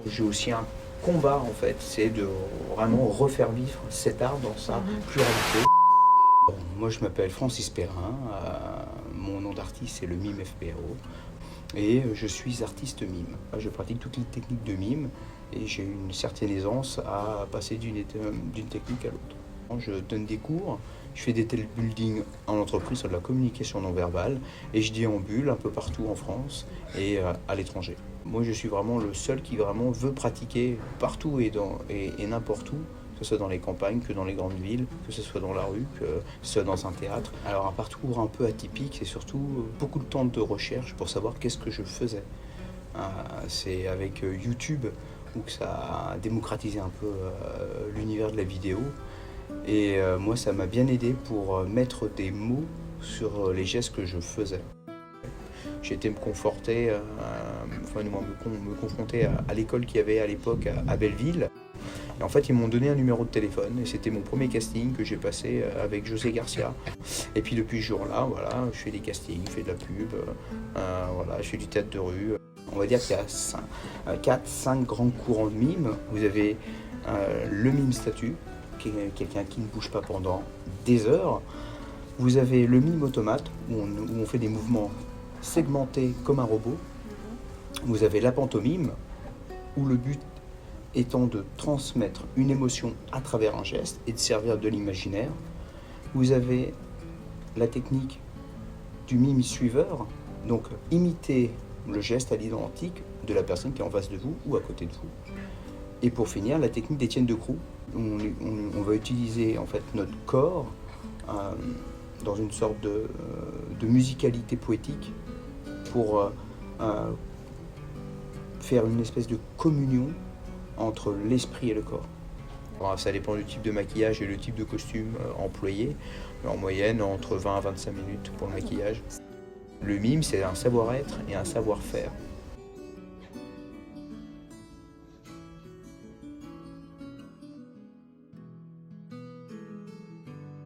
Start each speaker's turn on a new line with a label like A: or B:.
A: J'ai aussi un combat en fait, c'est de vraiment refaire vivre cet art dans sa pluralité. Bon, moi je m'appelle Francis Perrin, mon nom d'artiste c'est le mime FPRO et je suis artiste mime. Je pratique toutes les techniques de mime et j'ai une certaine aisance à passer d'une technique à l'autre. Je donne des cours, je fais des telebuilding en entreprise sur de la communication non verbale et je déambule un peu partout en France et à l'étranger. Moi je suis vraiment le seul qui vraiment veut pratiquer partout et n'importe où, que ce soit dans les campagnes, que dans les grandes villes, que ce soit dans la rue, que ce soit dans un théâtre. Alors un parcours un peu atypique, c'est surtout beaucoup de temps de recherche pour savoir qu'est-ce que je faisais. C'est avec YouTube où que ça a démocratisé un peu l'univers de la vidéo. Et moi ça m'a bien aidé pour mettre des mots sur les gestes que je faisais. J'ai été me confronter à l'école qu'il y avait à l'époque à Belleville. Et en fait, ils m'ont donné un numéro de téléphone et c'était mon premier casting que j'ai passé avec José Garcia. Et puis depuis ce jour-là, voilà, je fais des castings, je fais de la pub, voilà, je fais du théâtre de rue. On va dire qu'il y a 4-5 grands courants de mime. Vous avez le mime statue, qui est quelqu'un qui ne bouge pas pendant des heures. Vous avez le mime automate, où on fait des mouvements segmentés comme un robot. Vous avez la pantomime, où le but étant de transmettre une émotion à travers un geste et de servir de l'imaginaire. Vous avez la technique du mime suiveur, donc imiter le geste à l'identique de la personne qui est en face de vous ou à côté de vous. Et pour finir, la technique d'Étienne de Croux. On va utiliser en fait notre corps dans une sorte de musicalité poétique pour faire une espèce de communion entre l'esprit et le corps. Alors, ça dépend du type de maquillage et le type de costume employé, mais en moyenne entre 20 à 25 minutes pour le maquillage. Le mime, c'est un savoir-être et un savoir-faire.